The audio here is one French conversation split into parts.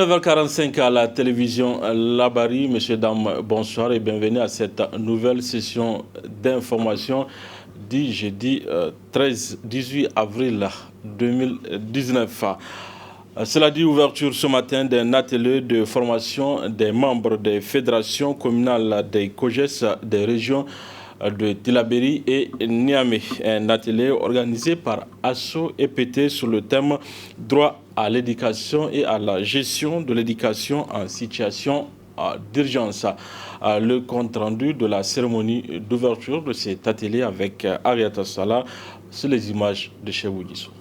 19h45 à la télévision Labari. Messieurs, dames, bonsoir et bienvenue à cette nouvelle session d'information du jeudi 18 avril 2019. Cela dit ouverture ce matin d'un atelier de formation des membres des fédérations communales des COJES des régions de Tillabéri et Niamey. Un atelier organisé par ASSO EPT sur le thème droit à l'éducation et à la gestion de l'éducation en situation d'urgence. Le compte-rendu de la cérémonie d'ouverture de cet atelier avec Ariata Salah sur les images de Chebou Guissou.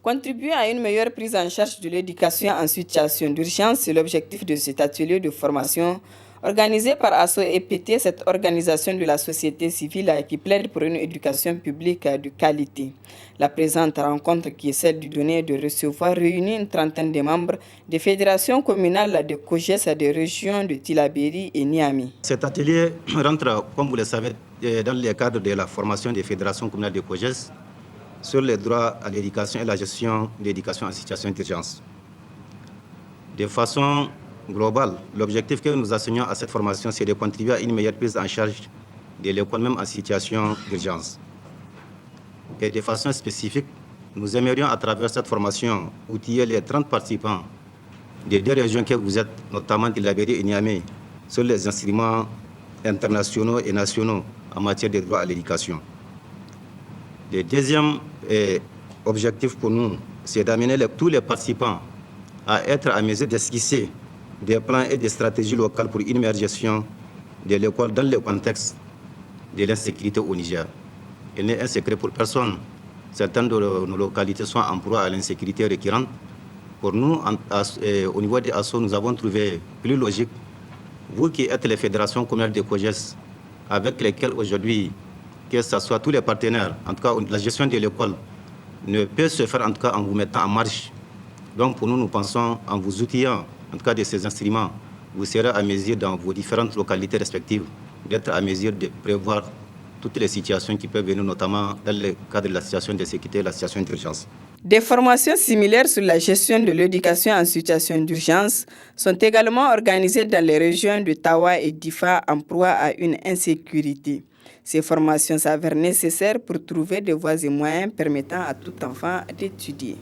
Contribuer à une meilleure prise en charge de l'éducation en situation d'urgence, c'est l'objectif de cet atelier de formation organisé par ASSO EPT, cette organisation de la société civile qui plaide pour une éducation publique de qualité. La présente rencontre, qui est celle du donner et de recevoir, réunit une trentaine de membres des fédérations communales de COJES des régions de Tillabéri et Niamey. Cet atelier rentre, comme vous le savez, dans le cadre de la formation des fédérations communales de COJES sur les droits à l'éducation et la gestion de l'éducation en situation d'urgence. De façon globale, l'objectif que nous enseignons à cette formation, c'est de contribuer à une meilleure prise en charge de l'école même en situation d'urgence. Et de façon spécifique, nous aimerions à travers cette formation outiller les 30 participants des deux régions que vous êtes, notamment Tillabéri et Niamey, sur les instruments internationaux et nationaux en matière de droit à l'éducation. Le deuxième objectif pour nous, c'est d'amener tous les participants à être à mesure d'esquisser des plans et des stratégies locales pour une meilleure gestion de l'école dans le contexte de l'insécurité au Niger. Il n'est un secret pour personne. Certaines de nos localités sont en proie à l'insécurité récurrente. Pour nous, au niveau des ASSO, nous avons trouvé plus logique, vous qui êtes les fédérations communales de COJES, avec lesquelles aujourd'hui, que ce soit tous les partenaires, en tout cas la gestion de l'école ne peut se faire en tout cas en vous mettant en marche. Donc pour nous, nous pensons en vous outillant, en tout cas de ces instruments, vous serez à mesure dans vos différentes localités respectives d'être à mesure de prévoir toutes les situations qui peuvent venir, notamment dans le cadre de la situation de sécurité et la situation d'urgence. Des formations similaires sur la gestion de l'éducation en situation d'urgence sont également organisées dans les régions de Tawa et d'Ifa en proie à une insécurité. Ces formations s'avèrent nécessaires pour trouver des voies et moyens permettant à tout enfant d'étudier.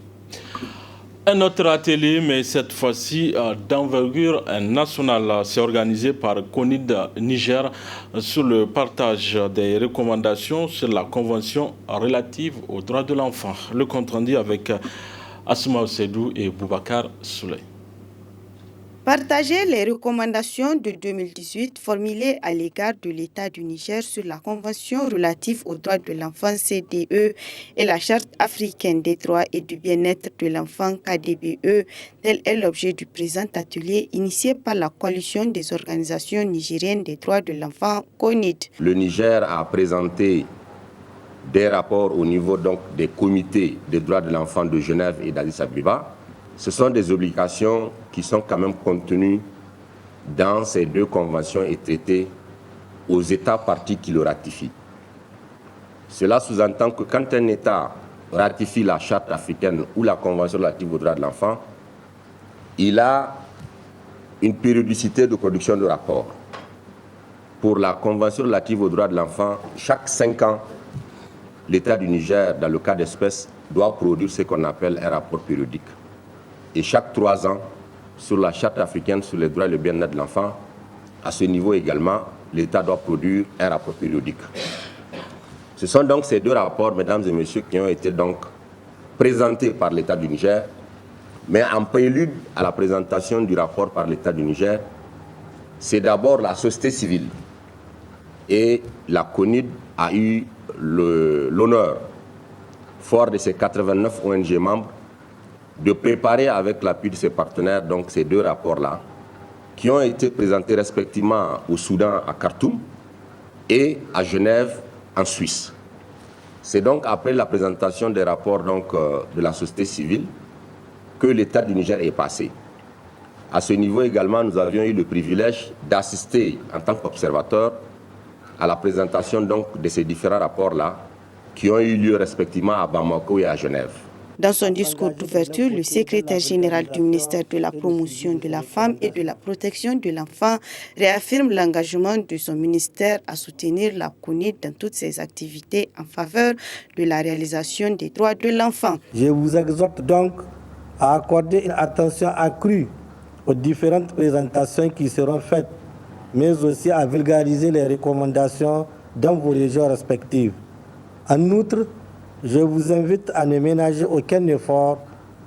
Un autre atelier, mais cette fois-ci d'envergure nationale, s'est organisé par CONID Niger sur le partage des recommandations sur la Convention relative aux droits de l'enfant. Le compte rendu avec Asma Ossedou et Boubacar Souley. Partager les recommandations de 2018 formulées à l'égard de l'État du Niger sur la Convention relative aux droits de l'enfant CDE et la Charte africaine des droits et du bien-être de l'enfant KDBE, tel est l'objet du présent atelier initié par la coalition des organisations nigériennes des droits de l'enfant CONID. Le Niger a présenté des rapports au niveau donc des comités des droits de l'enfant de Genève et d'Addis Abeba. Ce sont des obligations qui sont quand même contenues dans ces deux conventions et traités aux États parties qui le ratifient. Cela sous-entend que quand un État ratifie la Charte africaine ou la Convention relative aux droits de l'enfant, il a une périodicité de production de rapports. Pour la Convention relative aux droits de l'enfant, chaque 5 ans, l'État du Niger, dans le cas d'espèce, doit produire ce qu'on appelle un rapport périodique. Et chaque 3 ans, sur la Charte africaine sur les droits et le bien-être de l'enfant, à ce niveau également, l'État doit produire un rapport périodique. Ce sont donc ces deux rapports, mesdames et messieurs, qui ont été donc présentés par l'État du Niger, mais en prélude à la présentation du rapport par l'État du Niger, c'est d'abord la société civile. Et la CONID a eu l'honneur, fort de ses 89 ONG membres, de préparer avec l'appui de ses partenaires donc ces deux rapports-là, qui ont été présentés respectivement au Soudan, à Khartoum, et à Genève, en Suisse. C'est donc après la présentation des rapports donc, de la société civile que l'État du Niger est passé. À ce niveau également, nous avions eu le privilège d'assister en tant qu'observateur à la présentation donc, de ces différents rapports-là qui ont eu lieu respectivement à Bamako et à Genève. Dans son discours d'ouverture, le secrétaire général du ministère de la Promotion de la Femme et de la Protection de l'Enfant réaffirme l'engagement de son ministère à soutenir la CONID dans toutes ses activités en faveur de la réalisation des droits de l'enfant. Je vous exhorte donc à accorder une attention accrue aux différentes présentations qui seront faites, mais aussi à vulgariser les recommandations dans vos régions respectives. En outre, je vous invite à ne ménager aucun effort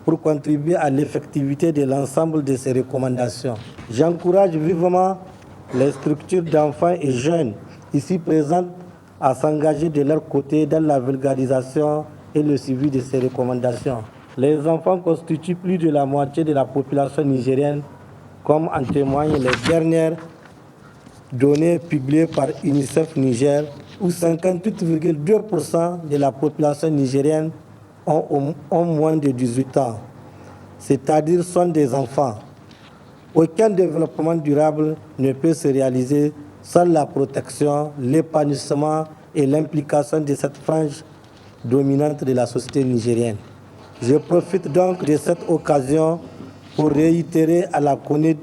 pour contribuer à l'effectivité de l'ensemble de ces recommandations. J'encourage vivement les structures d'enfants et jeunes ici présentes à s'engager de leur côté dans la vulgarisation et le suivi de ces recommandations. Les enfants constituent plus de la moitié de la population nigérienne, comme en témoignent les dernières données publiées par UNICEF Niger, où 58,2% de la population nigérienne ont moins de 18 ans, c'est-à-dire sont des enfants. Aucun développement durable ne peut se réaliser sans la protection, l'épanouissement et l'implication de cette frange dominante de la société nigérienne. Je profite donc de cette occasion pour réitérer à la CONID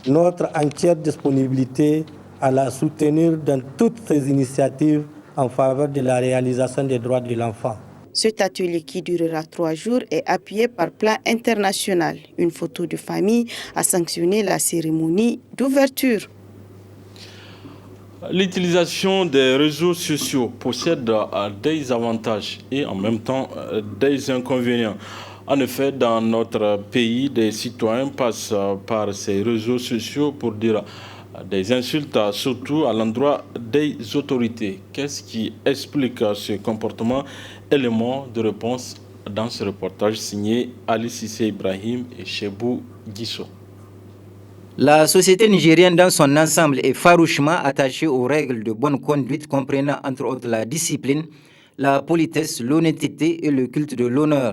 notre entière disponibilité à la soutenir dans toutes ses initiatives en faveur de la réalisation des droits de l'enfant. Cet atelier qui durera 3 jours est appuyé par Plan International. Une photo de famille a sanctionné la cérémonie d'ouverture. L'utilisation des réseaux sociaux possède des avantages et en même temps des inconvénients. En effet, dans notre pays, des citoyens passent par ces réseaux sociaux pour dire des insultes, surtout à l'endroit des autorités. Qu'est-ce qui explique ce comportement? Élément de réponse dans ce reportage signé Ali Cissé Ibrahim et Chebou Guisso. La société nigérienne dans son ensemble est farouchement attachée aux règles de bonne conduite comprenant entre autres la discipline, la politesse, l'honnêteté et le culte de l'honneur.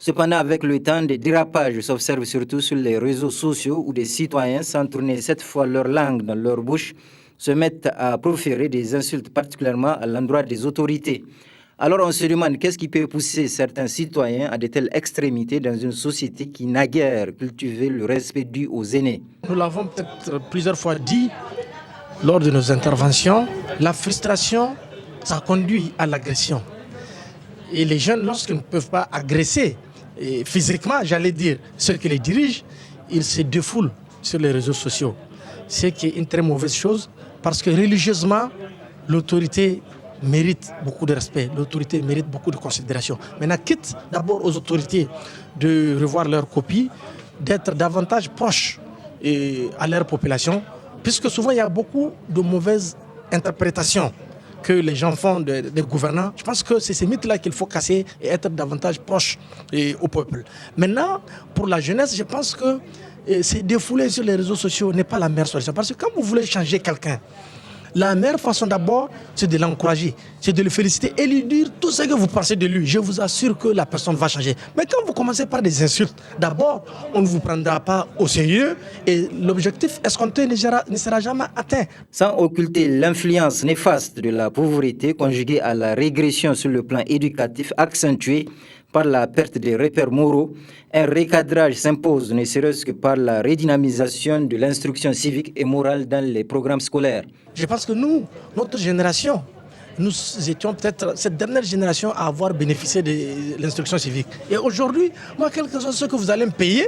Cependant, avec le temps, des dérapages s'observent surtout sur les réseaux sociaux où des citoyens, sans tourner cette fois leur langue dans leur bouche, se mettent à proférer des insultes particulièrement à l'endroit des autorités. Alors on se demande qu'est-ce qui peut pousser certains citoyens à de telles extrémités dans une société qui n'a guère cultivé le respect dû aux aînés. Nous l'avons peut-être plusieurs fois dit lors de nos interventions, la frustration, ça conduit à l'agression. Et les jeunes, lorsqu'ils ne peuvent pas agresser, et physiquement, j'allais dire, ceux qui les dirigent, ils se défoulent sur les réseaux sociaux. C'est qui est une très mauvaise chose parce que religieusement, l'autorité mérite beaucoup de respect, l'autorité mérite beaucoup de considération. Maintenant, quitte d'abord aux autorités de revoir leurs copies, d'être davantage proches à leur population, puisque souvent il y a beaucoup de mauvaises interprétations que les gens font des gouvernants. Je pense que c'est ces mythes-là qu'il faut casser et être davantage proche au peuple. Maintenant, pour la jeunesse, je pense que se défouler sur les réseaux sociaux n'est pas la meilleure solution. Parce que quand vous voulez changer quelqu'un, la meilleure façon d'abord, c'est de l'encourager, c'est de le féliciter et lui dire tout ce que vous pensez de lui. Je vous assure que la personne va changer. Mais quand vous commencez par des insultes, d'abord, on ne vous prendra pas au sérieux et l'objectif escompté ne sera jamais atteint. Sans occulter l'influence néfaste de la pauvreté conjuguée à la régression sur le plan éducatif accentuée par la perte des repères moraux, un recadrage s'impose, ne serait-ce que par la redynamisation de l'instruction civique et morale dans les programmes scolaires. Je pense que nous, notre génération, nous étions peut-être cette dernière génération à avoir bénéficié de l'instruction civique. Et aujourd'hui, moi, quel que soit ce que vous allez me payer,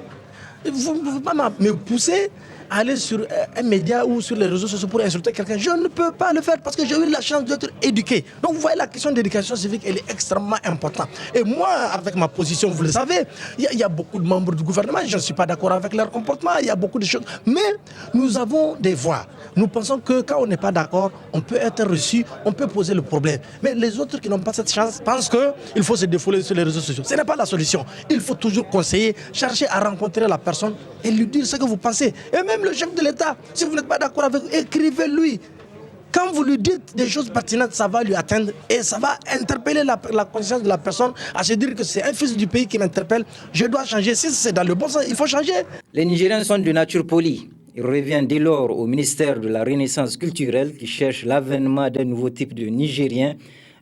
vous ne pouvez pas me pousser à aller sur un média ou sur les réseaux sociaux pour insulter quelqu'un. Je ne peux pas le faire parce que j'ai eu la chance d'être éduqué. Donc vous voyez, la question d'éducation civique, elle est extrêmement importante. Et moi, avec ma position, vous le savez, il y a beaucoup de membres du gouvernement, je ne suis pas d'accord avec leur comportement, il y a beaucoup de choses. Mais nous avons des voix. Nous pensons que quand on n'est pas d'accord, on peut être reçu, on peut poser le problème. Mais les autres qui n'ont pas cette chance pensent qu'il faut se défouler sur les réseaux sociaux. Ce n'est pas la solution. Il faut toujours conseiller, chercher à rencontrer la personne et lui dire ce que vous pensez. Et même le chef de l'État, si vous n'êtes pas d'accord avec lui, écrivez-lui. Quand vous lui dites des choses pertinentes, ça va lui atteindre et ça va interpeller la conscience de la personne à se dire que c'est un fils du pays qui m'interpelle, je dois changer. Si c'est dans le bon sens, il faut changer. Les Nigériens sont de nature polie. Il revient dès lors au ministère de la Renaissance culturelle qui cherche l'avènement d'un nouveau type de Nigériens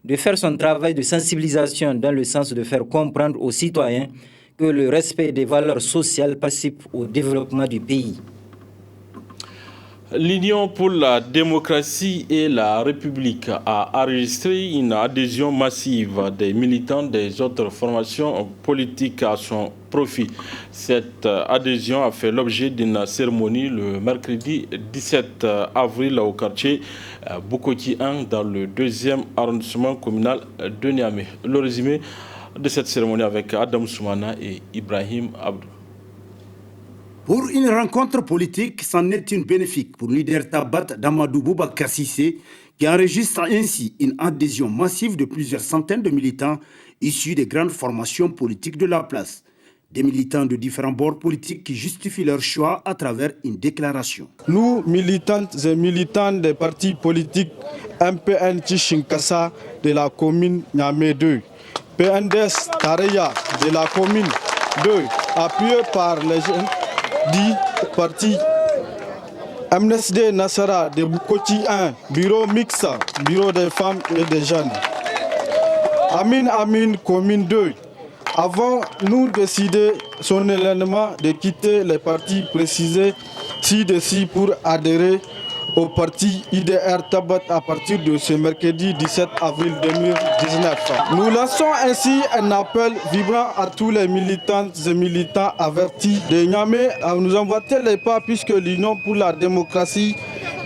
de faire son travail de sensibilisation dans le sens de faire comprendre aux citoyens que le respect des valeurs sociales participe au développement du pays. L'Union pour la démocratie et la République a enregistré une adhésion massive des militants des autres formations politiques à son profit. Cette adhésion a fait l'objet d'une cérémonie le mercredi 17 avril au quartier Bukoti 1 dans le 2e arrondissement communal de Niamey. Le résumé de cette cérémonie avec Adam Soumana et Ibrahim Abdou. Pour une rencontre politique, c'en est une bénéfique pour le leader Tabat d'Amadou Boubacar Sissé, qui enregistre ainsi une adhésion massive de plusieurs centaines de militants issus des grandes formations politiques de la place. Des militants de différents bords politiques qui justifient leur choix à travers une déclaration. Nous, militantes et militants des partis politiques MPN Tishinkasa de la commune Niamey 2, PNDS Tareya de la commune 2, appuyés par les jeunes dit parti MNSD Nassara de Bukoti 1, bureau mixte, bureau des femmes et des jeunes. Amin, commune 2. Avons nous décidé solennellement de quitter les partis précisés ci-dessus pour adhérer au parti IDR Tabat à partir de ce mercredi 17 avril 2019. Nous lançons ainsi un appel vibrant à tous les militantes et militants avertis de Niamey à nous emboîter les pas puisque l'Union pour la démocratie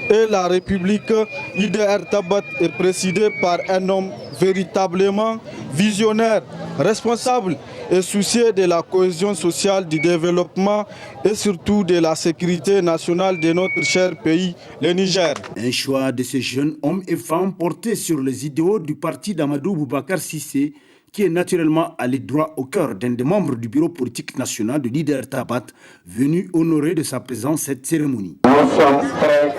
et la République IDR Tabat est présidée par un homme véritablement visionnaire, responsable et soucieux de la cohésion sociale, du développement et surtout de la sécurité nationale de notre cher pays, le Niger. Un choix de ces jeunes hommes et femmes portés sur les idéaux du parti d'Amadou Boubacar Sissé, qui est naturellement allé droit au cœur d'un des membres du bureau politique national de l'IDR Tabat, venu honorer de sa présence cette cérémonie. Nous sommes prêts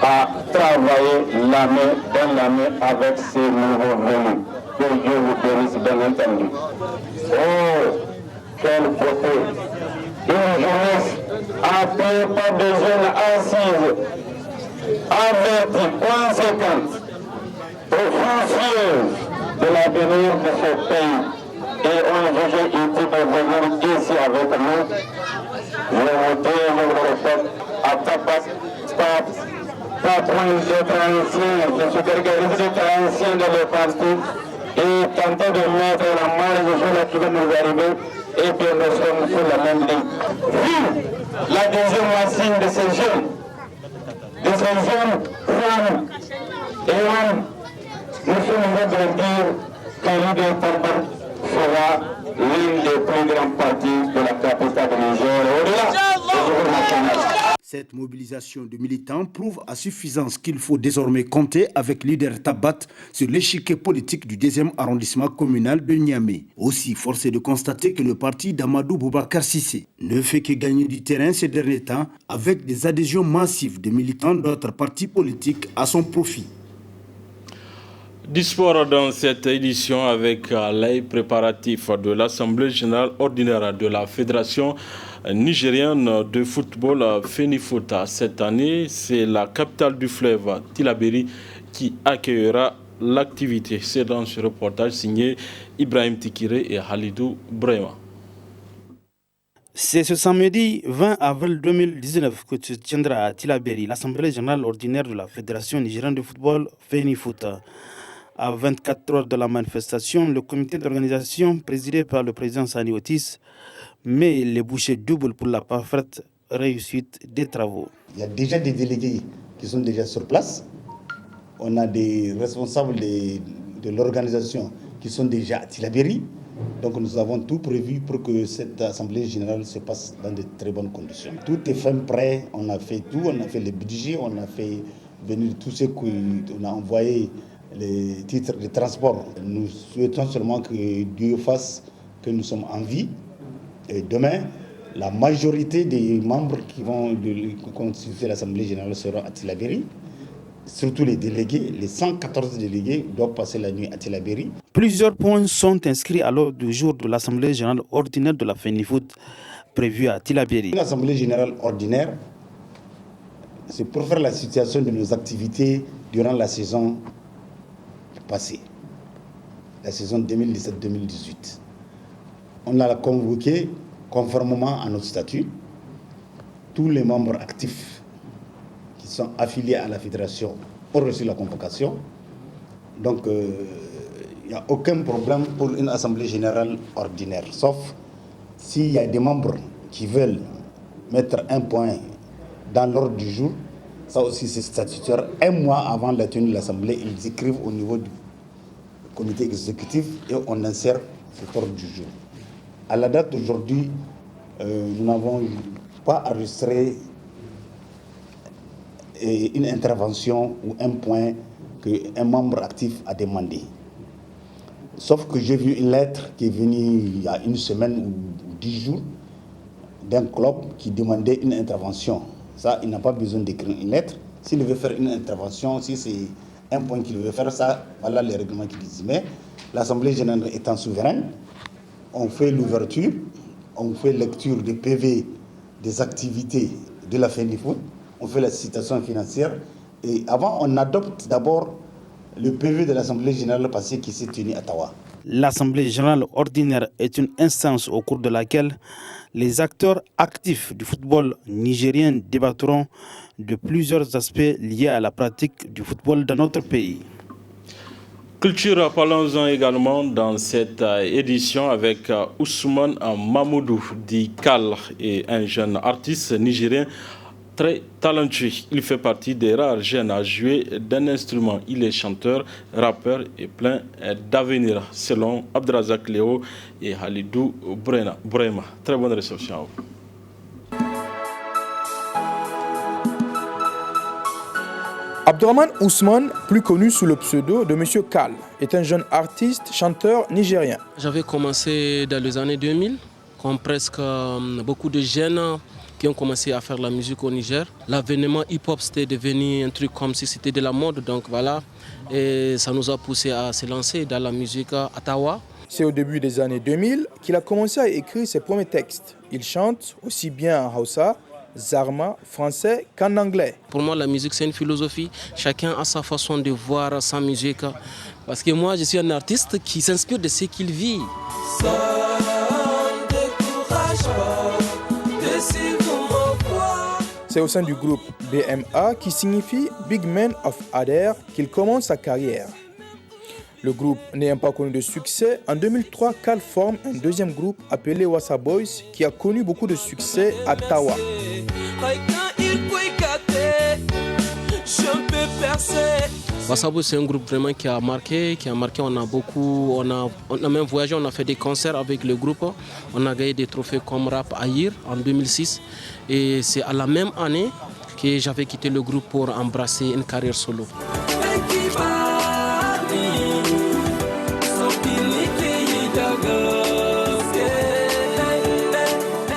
à travailler la main dans la main avec ces nouveaux venus. Que Dieu vous bénisse, bien entendu. Oh, quelle beauté! Une jeunesse appelée par des jeunes assises, averties, conséquentes, soucieuses de l'avenir de ce pays. Et on jugé utile de venir ici avec nous. Je vous dis, je vous le répète, à Tabat, patron d'être ancien, je suis gargarisé d'être ancien dans le parti. Et tenter de mettre la main les gens qui vont nous arriver, et bien nous sommes sur la même ligne. Vu l'adhésion massive de ces jeunes femmes et hommes, nous sommes heureux de dire que l'IDR Tabat sera l'une des plus grandes parties de la capitale de Niger et au-delà du niveau national. Cette mobilisation de militants prouve à suffisance qu'il faut désormais compter avec l'IDR Tabat sur l'échiquier politique du 2e arrondissement communal de Niamey. Aussi, force est de constater que le parti d'Amadou Boubacar Sissé ne fait que gagner du terrain ces derniers temps avec des adhésions massives de militants d'autres partis politiques à son profit. Du sport dans cette édition avec les préparatifs de l'Assemblée générale ordinaire de la Fédération nigérienne de football FENIFOOT. Cette année, c'est la capitale du fleuve, Tillabéri, qui accueillera l'activité. C'est dans ce reportage signé Ibrahim Tikire et Halidou Brema. C'est ce samedi 20 avril 2019 que se tiendra à Tillabéri l'Assemblée générale ordinaire de la Fédération nigérienne de football FENIFOOT. À 24 heures de la manifestation, le comité d'organisation présidé par le président Sani Otis met les bouchées doubles pour la parfaite réussite des travaux. Il y a déjà des délégués qui sont déjà sur place. On a des responsables de l'organisation qui sont déjà à Tillabéri. Donc nous avons tout prévu pour que cette assemblée générale se passe dans de très bonnes conditions. Tout est fait prêt, on a fait tout, on a fait le budget, on a fait venir tout ce qu'on a envoyé, les titres de transport. Nous souhaitons seulement que Dieu fasse que nous sommes en vie. Et demain, la majorité des membres qui vont constituer l'Assemblée générale seront à Tillabéri. Surtout les délégués, les 114 délégués doivent passer la nuit à Tillabéri. Plusieurs points sont inscrits à l'ordre du jour de l'Assemblée générale ordinaire de la FENIFOOT prévue à Tillabéri. L'Assemblée générale ordinaire, c'est pour faire la situation de nos activités durant la saison passée. la saison 2017-2018. On l'a convoqué conformément à notre statut. Tous les membres actifs qui sont affiliés à la fédération ont reçu la convocation. Donc, il n'y a aucun problème pour une assemblée générale ordinaire, sauf s'il y a des membres qui veulent mettre un point dans l'ordre du jour. Ça aussi, c'est statutaire. Un mois avant la tenue de l'assemblée, ils écrivent au niveau du comité exécutif et on insère cet ordre du jour. À la date d'aujourd'hui, nous n'avons pas enregistré une intervention ou un point qu'un membre actif a demandé. Sauf que j'ai vu une lettre qui est venue il y a une semaine ou 10 jours d'un club qui demandait une intervention. Ça, il n'a pas besoin d'écrire une lettre. S'il veut faire une intervention, si c'est un point qu'il veut faire, ça, voilà les règlements qui disent. Mais l'Assemblée générale étant souveraine, on fait l'ouverture, on fait lecture des PV des activités de la FENIFOOT, on fait la citation financière et avant on adopte d'abord le PV de l'Assemblée générale passée qui s'est tenue à Tawa. L'Assemblée générale ordinaire est une instance au cours de laquelle les acteurs actifs du football nigérien débattront de plusieurs aspects liés à la pratique du football dans notre pays. Culture, parlons-en également dans cette édition avec Ousmane Mamoudou dit Kal et un jeune artiste nigérien très talentueux. Il fait partie des rares jeunes à jouer d'un instrument. Il est chanteur, rappeur et plein d'avenir, selon Abdrazak Léo et Halidou Brema. Très bonne réception à vous. Abdourahmane Ousmane, plus connu sous le pseudo de Monsieur Kal, est un jeune artiste, chanteur nigérien. J'avais commencé dans les années 2000, comme presque beaucoup de jeunes qui ont commencé à faire la musique au Niger. L'avènement hip-hop, c'était devenu un truc comme si c'était de la mode, donc voilà. Et ça nous a poussé à se lancer dans la musique à Tawa. C'est au début des années 2000 qu'il a commencé à écrire ses premiers textes. Il chante aussi bien en Hausa, Zarma, français qu'en anglais. Pour moi, la musique, c'est une philosophie. Chacun a sa façon de voir sa musique. Parce que moi, je suis un artiste qui s'inspire de ce qu'il vit. C'est au sein du groupe BMA, qui signifie Big Men of Adair, qu'il commence sa carrière. Le groupe n'ayant pas connu de succès, en 2003, Kal forme un deuxième groupe appelé Wassa Boys, qui a connu beaucoup de succès à Tawa. Wassa Boys, c'est un groupe vraiment qui a marqué. On a même voyagé, on a fait des concerts avec le groupe. On a gagné des trophées comme Rap Aïr en 2006. Et c'est à la même année que j'avais quitté le groupe pour embrasser une carrière solo.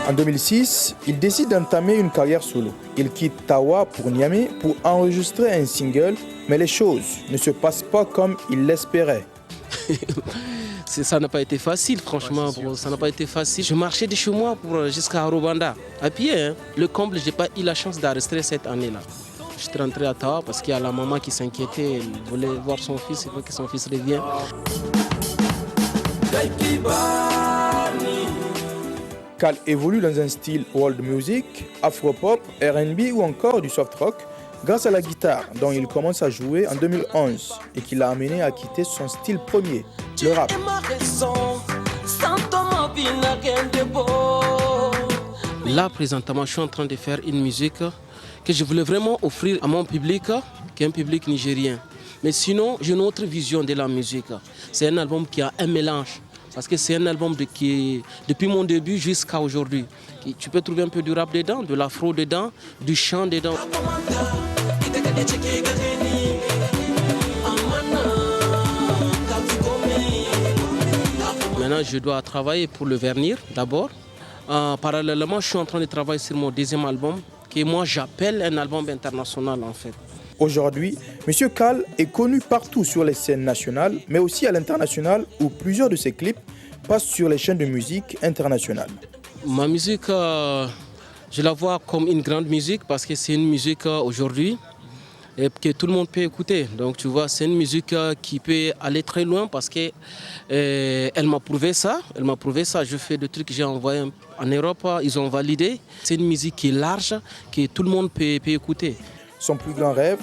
En 2006, il décide d'entamer une carrière solo. Il quitte Tawa pour Niamey pour enregistrer un single, mais les choses ne se passent pas comme il l'espérait. Ça n'a pas été facile, franchement, ça n'a pas été facile. Je marchais de chez moi jusqu'à Arobanda, à pied. Hein. Le comble, je n'ai pas eu la chance d'enregistrer cette année-là. Je suis rentré à Tawa parce qu'il y a la maman qui s'inquiétait, elle voulait voir son fils, il veut que son fils revienne. Kal évolue dans un style world music, afro-pop, R&B ou encore du soft rock grâce à la guitare dont il commence à jouer en 2011 et qui l'a amené à quitter son style premier, le rap. Là, présentement, je suis en train de faire une musique que je voulais vraiment offrir à mon public, qui est un public nigérien. Mais sinon, j'ai une autre vision de la musique. C'est un album qui a un mélange. Parce que c'est un album qui, depuis mon début jusqu'à aujourd'hui, tu peux trouver un peu du rap dedans, de l'afro dedans, du chant dedans. Maintenant, je dois travailler pour le vernir d'abord. Parallèlement, je suis en train de travailler sur mon deuxième album, que moi j'appelle un album international en fait. Aujourd'hui, M. Kal est connu partout sur les scènes nationales, mais aussi à l'international où plusieurs de ses clips passent sur les chaînes de musique internationales. Ma musique, je la vois comme une grande musique parce que c'est une musique aujourd'hui et que tout le monde peut écouter. Donc tu vois, c'est une musique qui peut aller très loin parce que elle m'a prouvé ça. Elle m'a prouvé ça. Je fais des trucs que j'ai envoyés en Europe, ils ont validé. C'est une musique qui est large, que tout le monde peut écouter. Son plus grand rêve,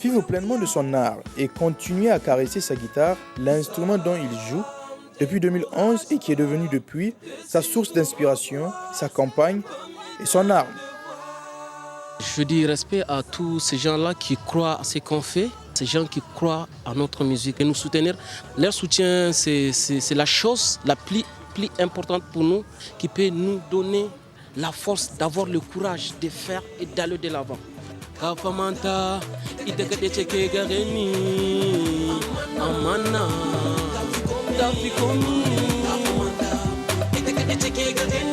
vivre pleinement de son art et continuer à caresser sa guitare, l'instrument dont il joue depuis 2011 et qui est devenu depuis sa source d'inspiration, sa compagne et son arme. Je dis respect à tous ces gens-là qui croient à ce qu'on fait, ces gens qui croient à notre musique et nous soutenir. Leur soutien, c'est la chose la plus importante pour nous qui peut nous donner la force d'avoir le courage de faire et d'aller de l'avant. Kafamanta, idekadecheke gareni, amana, dafikomi, idekadecheke gareni.